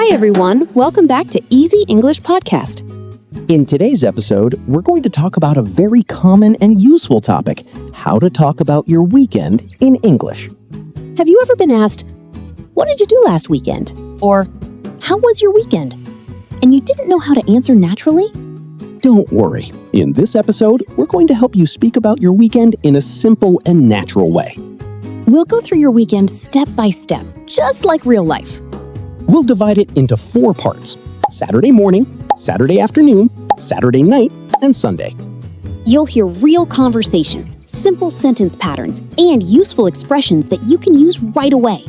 Hi, everyone. Welcome back to Easy English Podcast. In today's episode, we're going to talk about a very common and useful topic, how to talk about your weekend in English. Have you ever been asked, what did you do last weekend? Or, how was your weekend? And you didn't know how to answer naturally? Don't worry. In this episode, we're going to help you speak about your weekend in a simple and natural way. We'll go through your weekend step by step, just like real life. We'll divide it into 4 parts: Saturday morning, Saturday afternoon, Saturday night, and Sunday. You'll hear real conversations, simple sentence patterns, and useful expressions that you can use right away.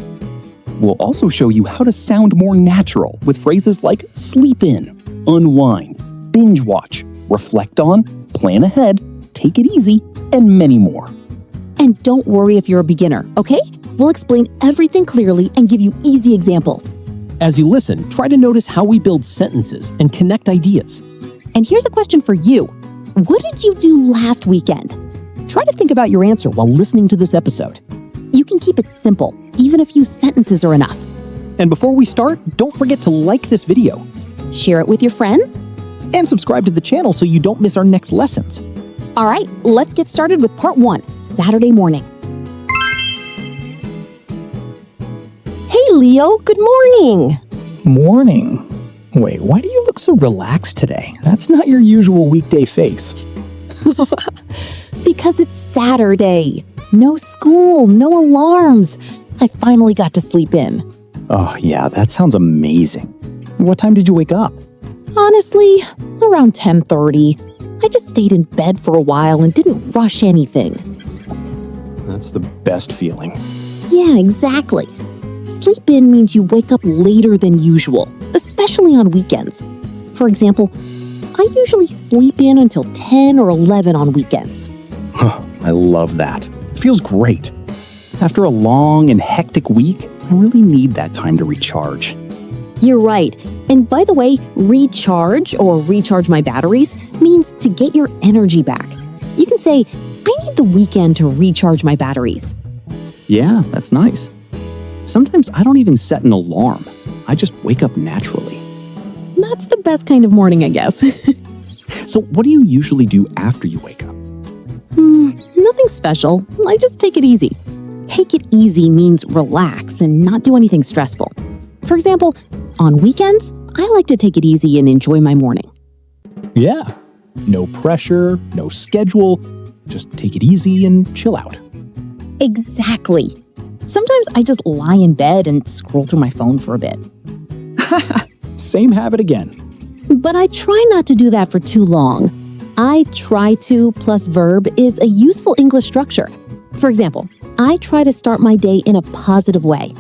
We'll also show you how to sound more natural with phrases like sleep in, unwind, binge-watch, reflect on, plan ahead, take it easy, and many more. And don't worry if you're a beginner, okay? We'll explain everything clearly and give you easy examples. As you listen, try to notice how we build sentences and connect ideas. And here's a question for you. What did you do last weekend? Try to think about your answer while listening to this episode. You can keep it simple. Even a few sentences are enough. And before we start, don't forget to like this video. Share it with your friends. And subscribe to the channel so you don't miss our next lessons. All right, let's get started with part 1, Saturday morning. Hey, Leo, good morning. Morning. Wait, why do you look so relaxed today? That's not your usual weekday face. Because it's Saturday. No school, no alarms. I finally got to sleep in. Oh, yeah, that sounds amazing. What time did you wake up? Honestly, around 10:30. I just stayed in bed for a while and didn't rush anything. That's the best feeling. Yeah, exactly. Sleep in means you wake up later than usual, especially on weekends. For example, I usually sleep in until 10 or 11 on weekends. I love that. It feels great. After a long and hectic week, I really need that time to recharge. You're right. And by the way, recharge or recharge my batteries means to get your energy back. You can say, I need the weekend to recharge my batteries. Yeah, that's nice. Sometimes I don't even set an alarm. I just wake up naturally. That's the best kind of morning, I guess. So what do you usually do after you wake up? Nothing special. I just take it easy. Take it easy means relax and not do anything stressful. For example, on weekends, I like to take it easy and enjoy my morning. Yeah. No pressure, no schedule. Just take it easy and chill out. Exactly. Sometimes I just lie in bed and scroll through my phone for a bit. Same habit again. But I try not to do that for too long. I try to plus verb is a useful English structure. For example, I try to start my day in a positive way.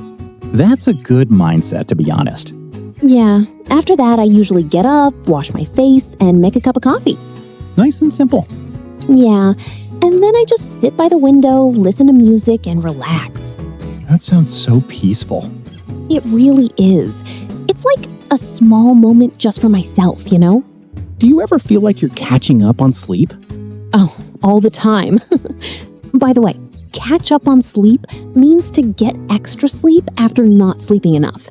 That's a good mindset, to be honest. Yeah, after that I usually get up, wash my face, and make a cup of coffee. Nice and simple. Yeah, and then I just sit by the window, listen to music, and relax. That sounds so peaceful. It really is. It's like a small moment just for myself, you know? Do you ever feel like you're catching up on sleep? Oh, all the time. By the way, catch up on sleep means to get extra sleep after not sleeping enough.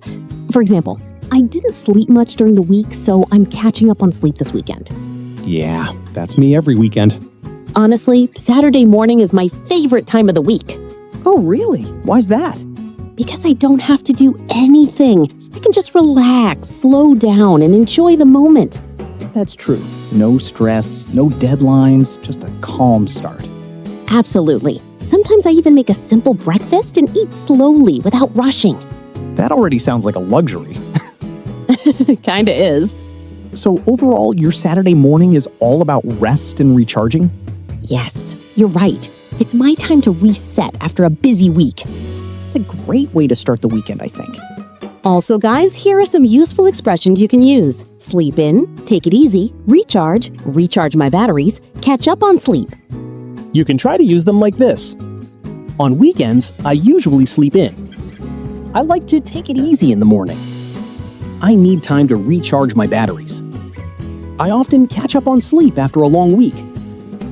For example, I didn't sleep much during the week, so I'm catching up on sleep this weekend. Yeah, that's me every weekend. Honestly, Saturday morning is my favorite time of the week. Oh, really? Why's that? Because I don't have to do anything. I can just relax, slow down, and enjoy the moment. That's true. No stress, no deadlines, just a calm start. Absolutely. Sometimes I even make a simple breakfast and eat slowly without rushing. That already sounds like a luxury. Kinda is. So overall, your Saturday morning is all about rest and recharging? Yes, you're right. It's my time to reset after a busy week. It's a great way to start the weekend, I think. Also, guys, here are some useful expressions you can use. Sleep in, take it easy, recharge, recharge my batteries, catch up on sleep. You can try to use them like this. On weekends, I usually sleep in. I like to take it easy in the morning. I need time to recharge my batteries. I often catch up on sleep after a long week.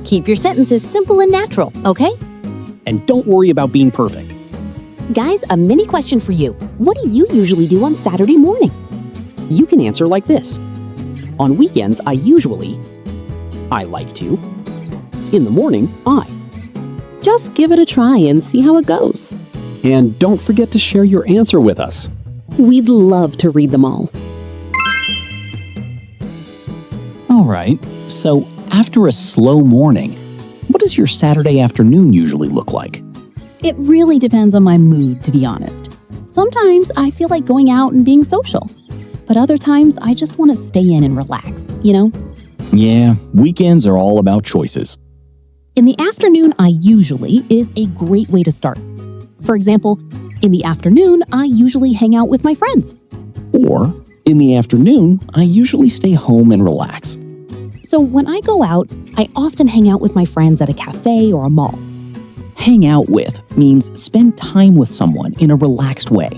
Keep your sentences simple and natural, okay? And don't worry about being perfect. Guys, a mini question for you. What do you usually do on Saturday morning? You can answer like this. On weekends, I like to. In the morning, I. Just give it a try and see how it goes. And don't forget to share your answer with us. We'd love to read them all. All right, so after a slow morning, what does your Saturday afternoon usually look like? It really depends on my mood, to be honest. Sometimes I feel like going out and being social, but other times I just want to stay in and relax, you know? Yeah, weekends are all about choices. In the afternoon, I usually is a great way to start. For example, in the afternoon, I usually hang out with my friends. Or, in the afternoon, I usually stay home and relax. So when I go out, I often hang out with my friends at a cafe or a mall. Hang out with means spend time with someone in a relaxed way.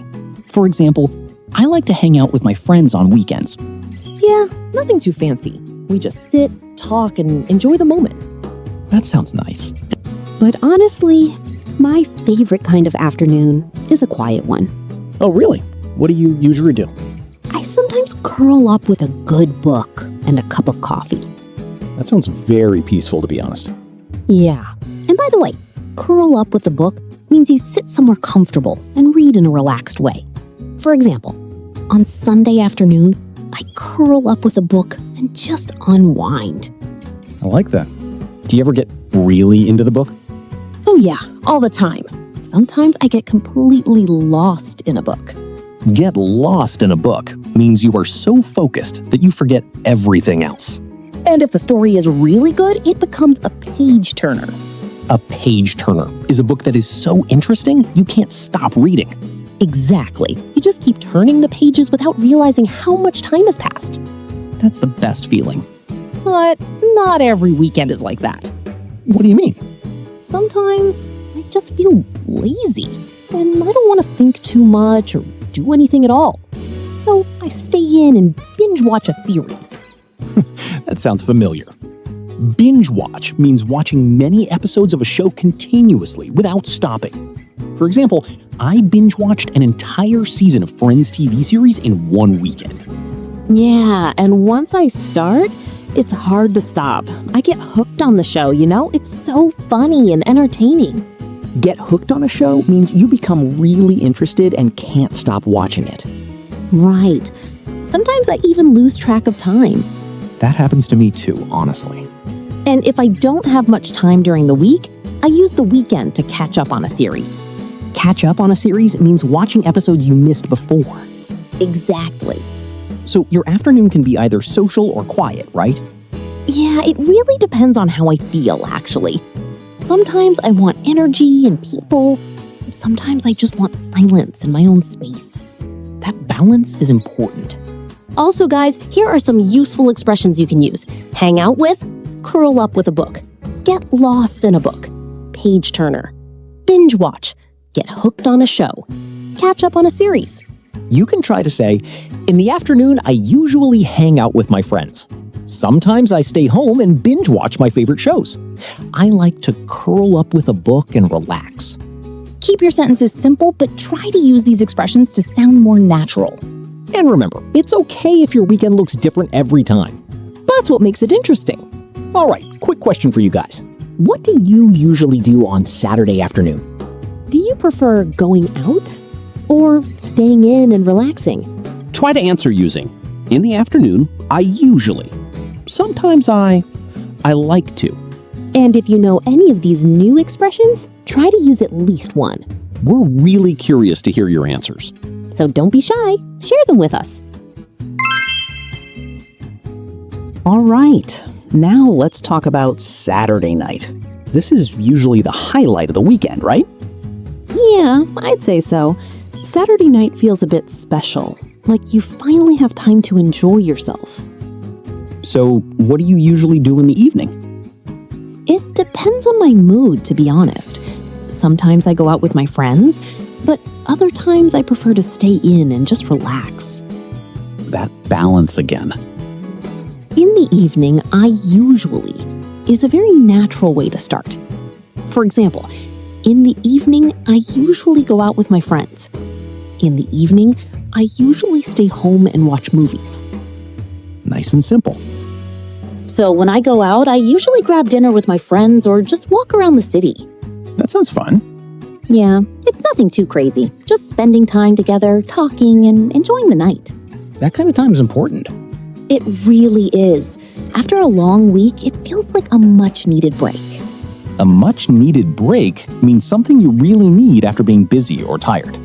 For example, I like to hang out with my friends on weekends. Yeah, nothing too fancy. We just sit, talk, and enjoy the moment. That sounds nice. But honestly, my favorite kind of afternoon is a quiet one. Oh, really? What do you usually do? I sometimes curl up with a good book and a cup of coffee. That sounds very peaceful, to be honest. Yeah. And by the way, curl up with a book means you sit somewhere comfortable and read in a relaxed way. For example, on Sunday afternoon, I curl up with a book and just unwind. I like that. Do you ever get really into the book? Oh yeah, all the time. Sometimes I get completely lost in a book. Get lost in a book means you are so focused that you forget everything else. And if the story is really good, it becomes a page turner. A page turner is a book that is so interesting you can't stop reading. Exactly. You just keep turning the pages without realizing how much time has passed. That's the best feeling. But not every weekend is like that. What do you mean? Sometimes I just feel lazy and I don't want to think too much or do anything at all. So I stay in and binge watch a series. That sounds familiar. Binge watch means watching many episodes of a show continuously without stopping. For example, I binge watched an entire season of Friends TV series in one weekend. Yeah, and once I start, it's hard to stop. I get hooked on the show, you know? It's so funny and entertaining. Get hooked on a show means you become really interested and can't stop watching it. Right. Sometimes I even lose track of time. That happens to me too, honestly. And if I don't have much time during the week, I use the weekend to catch up on a series. Catch up on a series means watching episodes you missed before. Exactly. So your afternoon can be either social or quiet, right? Yeah, it really depends on how I feel, actually. Sometimes I want energy and people. Sometimes I just want silence and my own space. That balance is important. Also, guys, here are some useful expressions you can use. Hang out with, curl up with a book, get lost in a book, page turner, binge watch, get hooked on a show, catch up on a series. You can try to say, in the afternoon, I usually hang out with my friends. Sometimes I stay home and binge watch my favorite shows. I like to curl up with a book and relax. Keep your sentences simple, but try to use these expressions to sound more natural. And remember, it's okay if your weekend looks different every time. That's what makes it interesting. All right, quick question for you guys. What do you usually do on Saturday afternoon? Do you prefer going out or staying in and relaxing? Try to answer using, in the afternoon, I usually. Sometimes I like to. And if you know any of these new expressions, try to use at least one. We're really curious to hear your answers. So don't be shy. Share them with us. All right, now let's talk about Saturday night. This is usually the highlight of the weekend, right? Yeah, I'd say so. Saturday night feels a bit special, like you finally have time to enjoy yourself. So, what do you usually do in the evening? It depends on my mood, to be honest. Sometimes I go out with my friends, but other times I prefer to stay in and just relax. That balance again. In the evening, I usually is a very natural way to start. For example, in the evening, I usually go out with my friends. In the evening, I usually stay home and watch movies. Nice and simple. So when I go out, I usually grab dinner with my friends or just walk around the city. That sounds fun. Yeah, it's nothing too crazy. Just spending time together, talking, and enjoying the night. That kind of time is important. It really is. After a long week, it feels like a much-needed break. A much-needed break means something you really need after being busy or tired.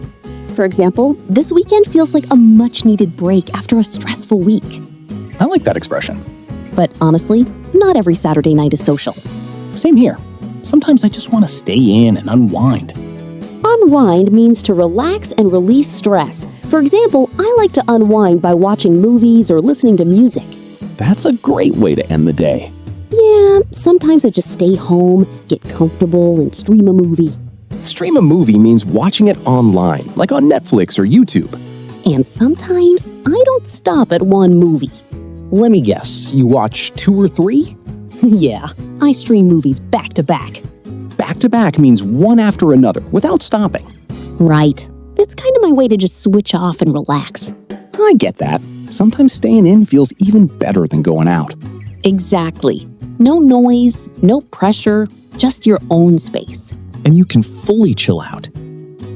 For example, this weekend feels like a much-needed break after a stressful week. I like that expression. But honestly, not every Saturday night is social. Same here. Sometimes I just want to stay in and unwind. Unwind means to relax and release stress. For example, I like to unwind by watching movies or listening to music. That's a great way to end the day. Yeah, sometimes I just stay home, get comfortable, and stream a movie. Stream a movie means watching it online, like on Netflix or YouTube. And sometimes I don't stop at one movie. Let me guess, you watch 2 or 3? Yeah, I stream movies back to back. Back to back means one after another without stopping. Right. It's kind of my way to just switch off and relax. I get that. Sometimes staying in feels even better than going out. Exactly. No noise, no pressure, just your own space. And you can fully chill out.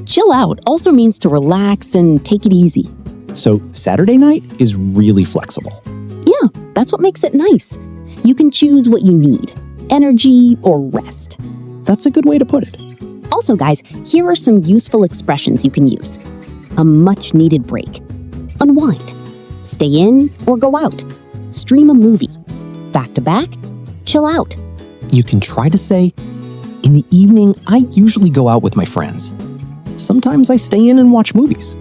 Chill out also means to relax and take it easy. So Saturday night is really flexible. Yeah, that's what makes it nice. You can choose what you need, energy or rest. That's a good way to put it. Also, guys, here are some useful expressions you can use. A much-needed break. Unwind. Stay in or go out. Stream a movie. Back to back. Chill out. You can try to say, in the evening, I usually go out with my friends. Sometimes I stay in and watch movies.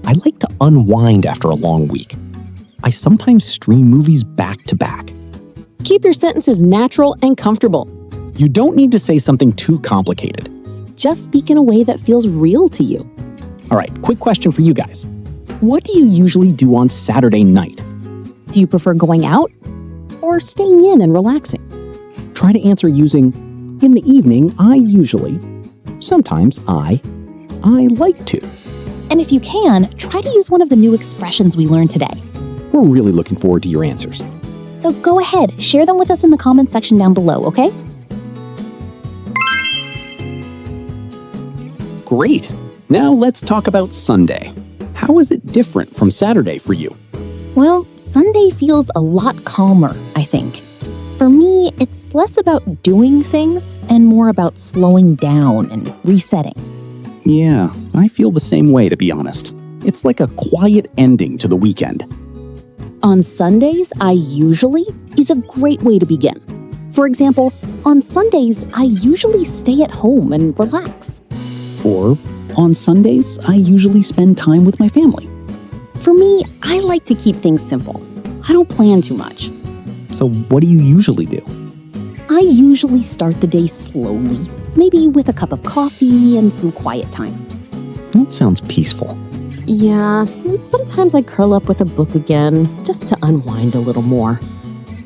I like to unwind after a long week. I sometimes stream movies back to back. Keep your sentences natural and comfortable. You don't need to say something too complicated. Just speak in a way that feels real to you. All right, quick question for you guys. What do you usually do on Saturday night? Do you prefer going out or staying in and relaxing? Try to answer using, in the evening, I usually, sometimes I like to. And if you can, try to use one of the new expressions we learned today. We're really looking forward to your answers. So go ahead, share them with us in the comments section down below, okay? Great. Now let's talk about Sunday. How is it different from Saturday for you? Well, Sunday feels a lot calmer, I think. For me, it's less about doing things and more about slowing down and resetting. Yeah, I feel the same way, to be honest. It's like a quiet ending to the weekend. On Sundays, I usually is a great way to begin. For example, on Sundays, I usually stay at home and relax. Or, on Sundays, I usually spend time with my family. For me, I like to keep things simple. I don't plan too much. So what do you usually do? I usually start the day slowly, maybe with a cup of coffee and some quiet time. That sounds peaceful. Yeah, and sometimes I curl up with a book again, just to unwind a little more.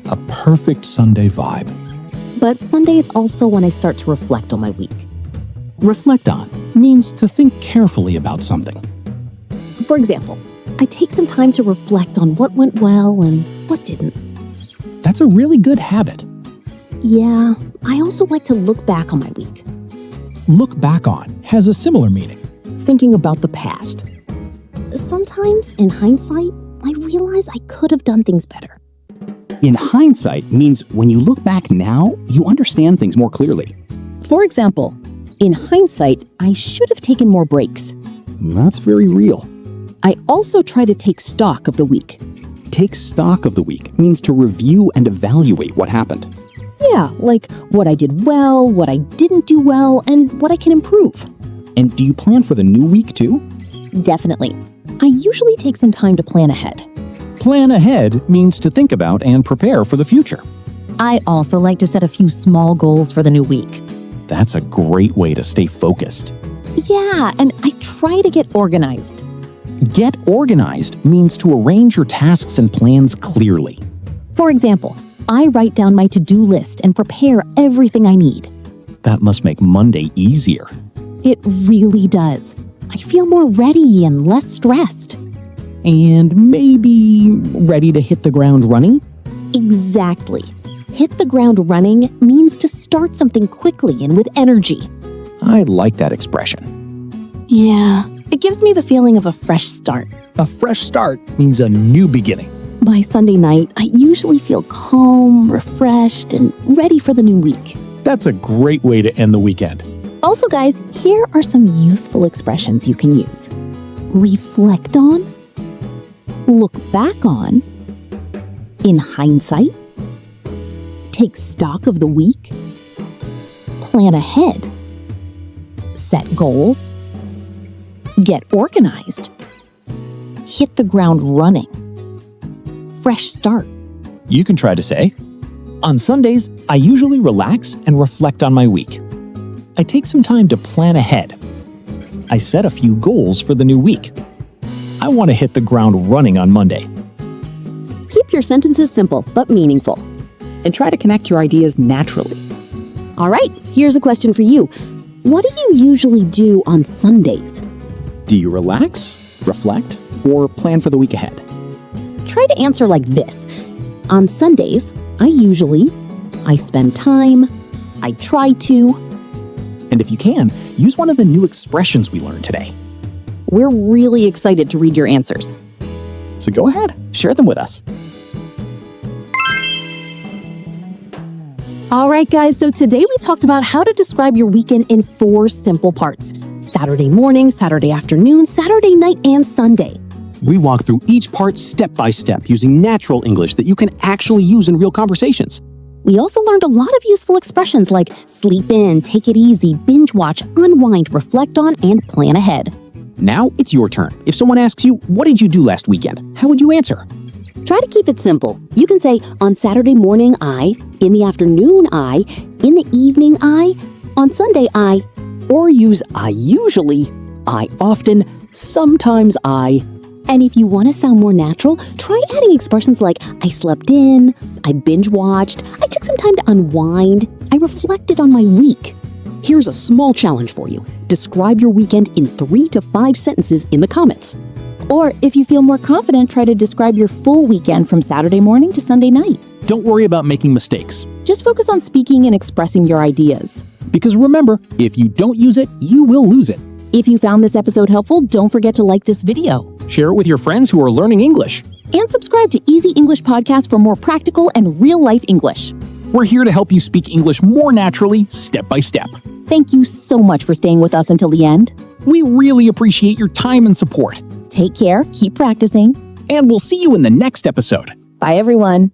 A perfect Sunday vibe. But Sunday is also when I start to reflect on my week. Reflect on means to think carefully about something. For example, I take some time to reflect on what went well and what didn't. That's a really good habit. Yeah, I also like to look back on my week. Look back on has a similar meaning. Thinking about the past. Sometimes, in hindsight, I realize I could have done things better. In hindsight means when you look back now, you understand things more clearly. For example, in hindsight, I should have taken more breaks. That's very real. I also try to take stock of the week. Take stock of the week means to review and evaluate what happened. Yeah, like what I did well, what I didn't do well, and what I can improve. And do you plan for the new week too? Definitely. I usually take some time to plan ahead. Plan ahead means to think about and prepare for the future. I also like to set a few small goals for the new week. That's a great way to stay focused. Yeah, and I try to get organized. Get organized means to arrange your tasks and plans clearly. For example, I write down my to-do list and prepare everything I need. That must make Monday easier. It really does. I feel more ready and less stressed. and maybe ready to hit the ground running? Exactly. Hit the ground running means to start something quickly and with energy. I like that expression. Yeah, it gives me the feeling of a fresh start. A fresh start means a new beginning. By Sunday night, I usually feel calm, refreshed, and ready for the new week. That's a great way to end the weekend. Also, guys, here are some useful expressions you can use. Reflect on, look back on, in hindsight, take stock of the week, plan ahead, set goals, get organized, hit the ground running, fresh start. You can try to say, on Sundays, I usually relax and reflect on my week. I take some time to plan ahead. I set a few goals for the new week. I want to hit the ground running on Monday. Keep your sentences simple but meaningful. And try to connect your ideas naturally. All right, here's a question for you. What do you usually do on Sundays? Do you relax, reflect, or plan for the week ahead? Try to answer like this. On Sundays, I spend time, I try to. And if you can, use one of the new expressions we learned today. We're really excited to read your answers. So go ahead, share them with us. All right, guys, so today we talked about how to describe your weekend in 4 simple parts: Saturday morning, Saturday afternoon, Saturday night, and Sunday. We walk through each part step by step using natural English that you can actually use in real conversations. We also learned a lot of useful expressions like sleep in, take it easy, binge watch, unwind, reflect on, and plan ahead. Now it's your turn. If someone asks you, what did you do last weekend? How would you answer? Try to keep it simple. You can say, on Saturday morning, I, in the afternoon, I, in the evening, I, on Sunday, I. Or use I usually, I often, sometimes I. And if you want to sound more natural, try adding expressions like, I slept in, I binge-watched, I took some time to unwind, I reflected on my week. Here's a small challenge for you. Describe your weekend in 3 to 5 sentences in the comments. Or if you feel more confident, try to describe your full weekend from Saturday morning to Sunday night. Don't worry about making mistakes. Just focus on speaking and expressing your ideas. Because remember, if you don't use it, you will lose it. If you found this episode helpful, don't forget to like this video. Share it with your friends who are learning English. And subscribe to Easy English Podcast for more practical and real-life English. We're here to help you speak English more naturally, step by step. Thank you so much for staying with us until the end. We really appreciate your time and support. Take care, keep practicing, and we'll see you in the next episode. Bye, everyone.